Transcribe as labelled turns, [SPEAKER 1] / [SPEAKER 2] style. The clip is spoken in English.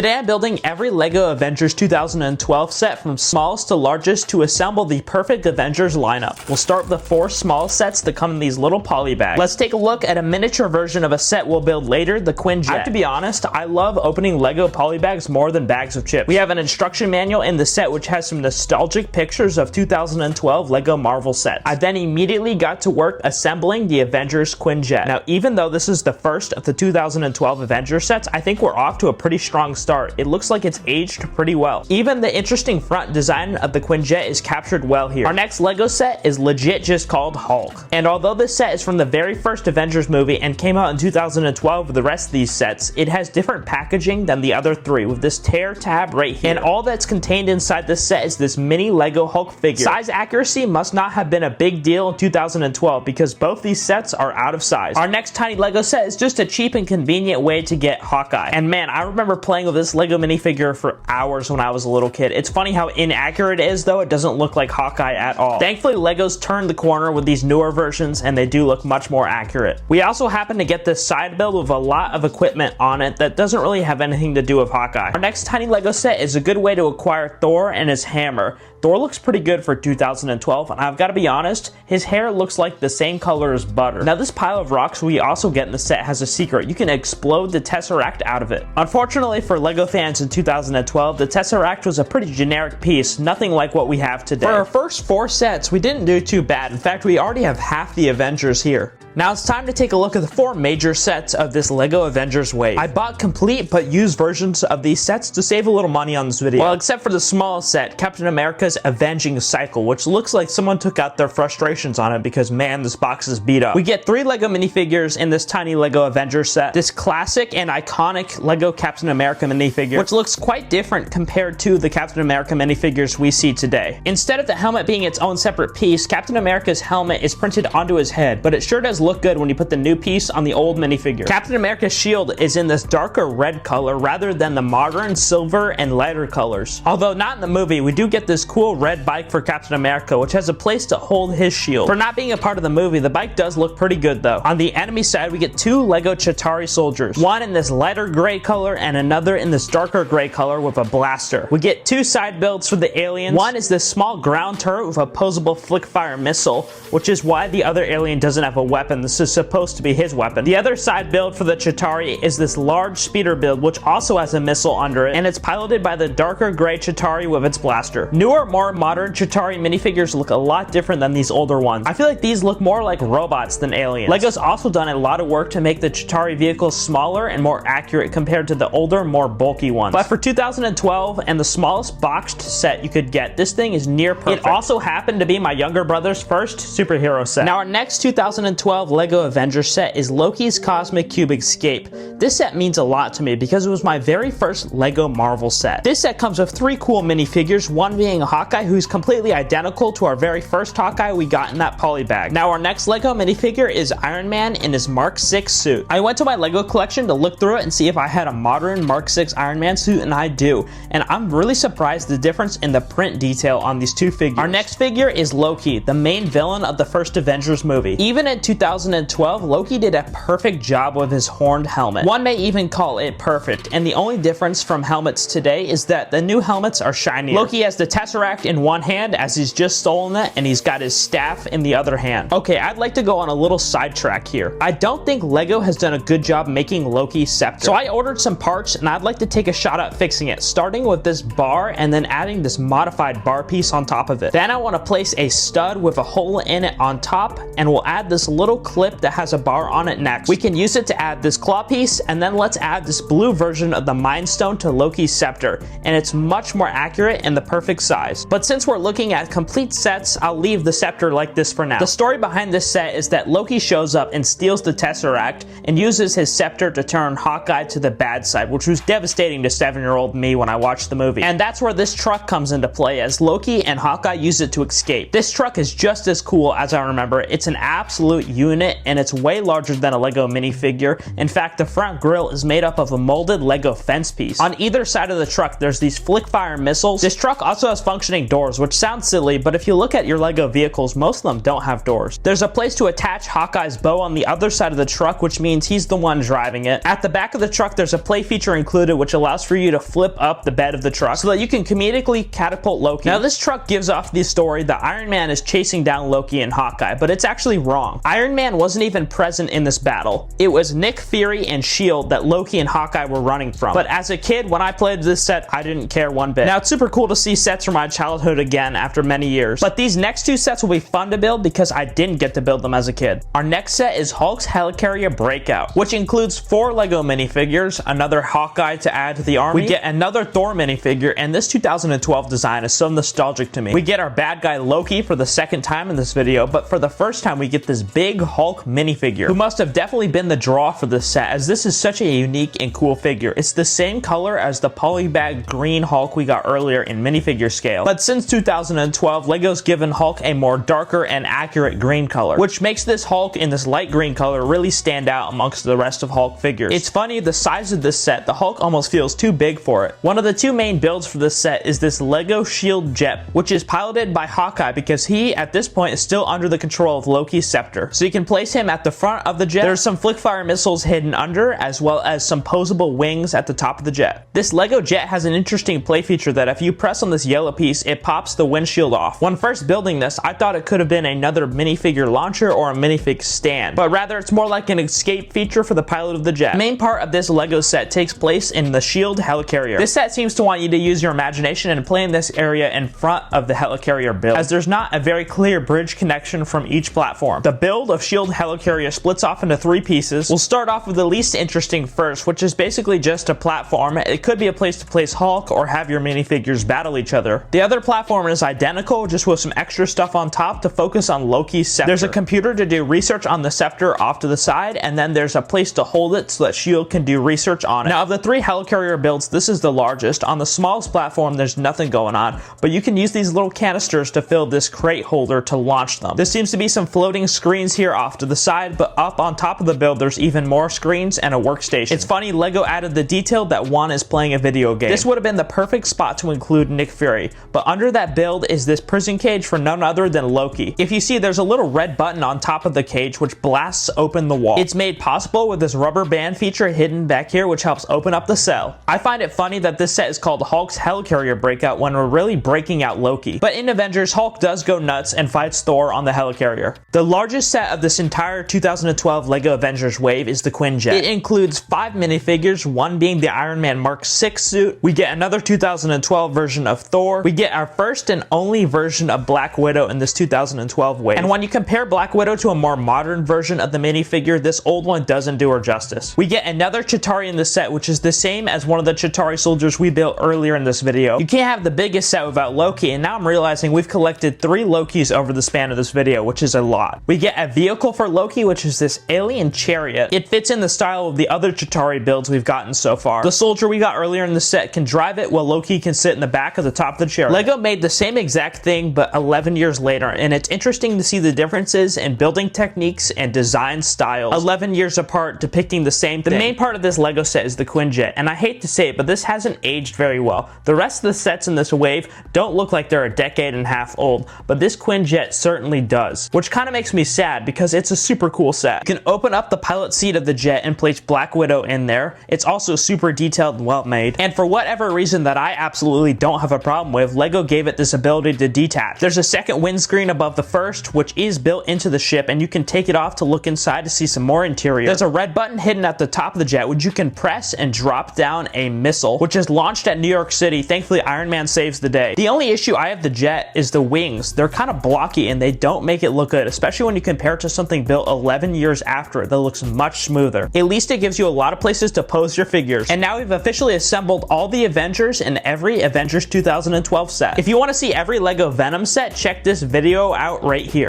[SPEAKER 1] Today I'm building every LEGO Avengers 2012 set from smallest to largest to assemble the perfect Avengers lineup. We'll start with the 4 small sets that come in these little poly bags. Let's take a look at a miniature version of a set we'll build later, the Quinjet. I have to be honest, I love opening LEGO poly bags more than bags of chips. We have an instruction manual in the set which has some nostalgic pictures of 2012 LEGO Marvel sets. I then immediately got to work assembling the Avengers Quinjet. Now even though this is the first of the 2012 Avengers sets, I think we're off to a pretty strong start. It looks like it's aged pretty well. Even the interesting front design of the Quinjet is captured well here. Our next LEGO set is legit just called Hulk. And although this set is from the very first Avengers movie and came out in 2012 with the rest of these sets, it has different packaging than the other 3 with this tear tab right here. And all that's contained inside this set is this mini LEGO Hulk figure. Size accuracy must not have been a big deal in 2012 because both these sets are out of size. Our next tiny LEGO set is just a cheap and convenient way to get Hawkeye. And man, I remember playing with this LEGO minifigure for hours when I was a little kid. It's funny how inaccurate it is though. It doesn't look like Hawkeye at all. Thankfully, LEGO's turned the corner with these newer versions and they do look much more accurate. We also happen to get this side build with a lot of equipment on it that doesn't really have anything to do with Hawkeye. Our next tiny LEGO set is a good way to acquire Thor and his hammer. Thor looks pretty good for 2012, and I've got to be honest, his hair looks like the same color as butter. Now this pile of rocks we also get in the set has a secret. You can explode the Tesseract out of it. Unfortunately for LEGO fans in 2012, the Tesseract was a pretty generic piece, nothing like what we have today. For our first 4 sets, we didn't do too bad. In fact, we already have half the Avengers here. Now it's time to take a look at the 4 major sets of this LEGO Avengers wave. I bought complete but used versions of these sets to save a little money on this video. Well, except for the smallest set, Captain America's Avenging Cycle, which looks like someone took out their frustrations on it because man, this box is beat up. We get 3 LEGO minifigures in this tiny LEGO Avengers set. This classic and iconic LEGO Captain America minifigure, which looks quite different compared to the Captain America minifigures we see today. Instead of the helmet being its own separate piece, Captain America's helmet is printed onto his head, but it sure does look good when you put the new piece on the old minifigure. Captain America's shield is in this darker red color rather than the modern silver and lighter colors. Although not in the movie, we do get this cool red bike for Captain America, which has a place to hold his shield. For not being a part of the movie, the bike does look pretty good though. On the enemy side, we get 2 LEGO Chitauri soldiers. One in this lighter gray color and another in this darker gray color with a blaster. We get 2 side builds for the aliens. One is this small ground turret with a posable flick fire missile, which is why the other alien doesn't have a weapon. This is supposed to be his weapon. The other side build for the Chitauri is this large speeder build, which also has a missile under it, and it's piloted by the darker gray Chitauri with its blaster. Newer, more modern Chitauri minifigures look a lot different than these older ones. I feel like these look more like robots than aliens. LEGO's also done a lot of work to make the Chitauri vehicles smaller and more accurate compared to the older, more bulky ones. But for 2012 and the smallest boxed set you could get, this thing is near perfect. It also happened to be my younger brother's first superhero set. Now our next 2012 LEGO Avengers set is Loki's Cosmic Cube Escape. This set means a lot to me because it was my very first LEGO Marvel set. This set comes with 3 cool minifigures, one being a Hawkeye who's completely identical to our very first Hawkeye we got in that poly bag. Now our next LEGO minifigure is Iron Man in his Mark 6 suit. I went to my LEGO collection to look through it and see if I had a modern Mark 6 Iron Man suit, and I do. And I'm really surprised the difference in the print detail on these 2 figures. Our next figure is Loki, the main villain of the first Avengers movie. Even in 2012, Loki did a perfect job with his horned helmet. One may even call it perfect, and the only difference from helmets today is that the new helmets are shinier. Loki has the Tesseract in one hand as he's just stolen it, and he's got his staff in the other hand. Okay, I'd like to go on a little sidetrack here. I don't think LEGO has done a good job making Loki's scepter. So I ordered some parts, and I'd like to take a shot at fixing it, starting with this bar and then adding this modified bar piece on top of it. Then I want to place a stud with a hole in it on top, and we'll add this little clip that has a bar on it next. We can use it to add this claw piece, and then let's add this blue version of the Mind Stone to Loki's scepter, and it's much more accurate and the perfect size. But since we're looking at complete sets, I'll leave the scepter like this for now. The story behind this set is that Loki shows up and steals the Tesseract and uses his scepter to turn Hawkeye to the bad side, which was devastating to 7-year-old me when I watched the movie. And that's where this truck comes into play, as Loki and Hawkeye use it to escape. This truck is just as cool as I remember. It's an absolute unit unit, and it's way larger than a Lego minifigure. In fact, the front grille is made up of a molded Lego fence piece. On either side of the truck, there's these flick fire missiles. This truck also has functioning doors, which sounds silly, but if you look at your Lego vehicles, most of them don't have doors. There's a place to attach Hawkeye's bow on the other side of the truck, which means he's the one driving it. At the back of the truck, there's a play feature included, which allows for you to flip up the bed of the truck so that you can comedically catapult Loki. Now, this truck gives off the story that Iron Man is chasing down Loki and Hawkeye, but it's actually wrong. Iron Man wasn't even present in this battle. It was Nick Fury and S.H.I.E.L.D. that Loki and Hawkeye were running from. But as a kid, when I played this set, I didn't care one bit. Now, it's super cool to see sets from my childhood again after many years, but these next two sets will be fun to build because I didn't get to build them as a kid. Our next set is Hulk's Helicarrier Breakout, which includes 4 Lego minifigures, another Hawkeye to add to the army. We get another Thor minifigure, and this 2012 design is so nostalgic to me. We get our bad guy Loki for the second time in this video, but for the first time we get this big Hulk minifigure, who must have definitely been the draw for this set, as this is such a unique and cool figure. It's the same color as the polybag green Hulk we got earlier in minifigure scale, but since 2012, Lego's given Hulk a more darker and accurate green color, which makes this Hulk in this light green color really stand out amongst the rest of Hulk figures. It's funny, the size of this set, the Hulk almost feels too big for it. One of the two main builds for this set is this Lego S.H.I.E.L.D. jet, which is piloted by Hawkeye because he, at this point, is still under the control of Loki's scepter. So you can place him at the front of the jet. There's some flick fire missiles hidden under, as well as some posable wings at the top of the jet. This Lego jet has an interesting play feature that if you press on this yellow piece, it pops the windshield off. When first building this, I thought it could have been another minifigure launcher or a minifig stand, but rather it's more like an escape feature for the pilot of the jet. The main part of this Lego set takes place in the S.H.I.E.L.D. Helicarrier. This set seems to want you to use your imagination and play in this area in front of the Helicarrier build, as there's not a very clear bridge connection from each platform. The build of S.H.I.E.L.D. Helicarrier splits off into 3 pieces. We'll start off with the least interesting first, which is basically just a platform. It could be a place to place Hulk or have your minifigures battle each other. The other platform is identical, just with some extra stuff on top to focus on Loki's scepter. There's a computer to do research on the scepter off to the side, and then there's a place to hold it so that S.H.I.E.L.D. can do research on it. Now, of the 3 Helicarrier builds, this is the largest. On the smallest platform, there's nothing going on, but you can use these little canisters to fill this crate holder to launch them. There seems to be some floating screens here off to the side, but up on top of the build, there's even more screens and a workstation. It's funny, Lego added the detail that one is playing a video game. This would have been the perfect spot to include Nick Fury, but under that build is this prison cage for none other than Loki. If you see, there's a little red button on top of the cage which blasts open the wall. It's made possible with this rubber band feature hidden back here, which helps open up the cell. I find it funny that this set is called Hulk's Helicarrier Breakout when we're really breaking out Loki. But in Avengers, Hulk does go nuts and fights Thor on the Helicarrier. The largest set of this entire 2012 Lego Avengers wave is the Quinjet. It includes 5 minifigures, one being the Iron Man Mark 6 suit. We get another 2012 version of Thor. We get our first and only version of Black Widow in this 2012 wave. And when you compare Black Widow to a more modern version of the minifigure, this old one doesn't do her justice. We get another Chitauri in the set, which is the same as one of the Chitauri soldiers we built earlier in this video. You can't have the biggest set without Loki, and now I'm realizing we've collected 3 Lokis over the span of this video, which is a lot. We get a vehicle for Loki, which is this alien chariot. It fits in the style of the other Chitauri builds we've gotten so far. The soldier we got earlier in the set can drive it while Loki can sit in the back of the top of the chariot. Lego made the same exact thing but 11 years later, and it's interesting to see the differences in building techniques and design styles 11 years apart, depicting the same thing. The main part of this Lego set is the Quinjet, and I hate to say it, but this hasn't aged very well. The rest of the sets in this wave don't look like they're a decade and a half old, but this Quinjet certainly does, which kind of makes me sad because it's a super cool set. You can open up the pilot seat of the jet and place Black Widow in there. It's also super detailed and well made, and for whatever reason that I absolutely don't have a problem with, Lego gave it this ability to detach. There's a second windscreen above the first, which is built into the ship, and you can take it off to look inside to see some more interior. There's a red button hidden at the top of the jet, which you can press and drop down a missile, which is launched at New York City. Thankfully, Iron Man saves the day. The only issue I have with the jet is the wings. They're kind of blocky and they don't make it look good, especially when you compare it to something built 11 years after it that looks much smoother. At least it gives you a lot of places to pose your figures. And now we've officially assembled all the Avengers in every Avengers 2012 set. If you want to see every Lego Venom set, check this video out right here.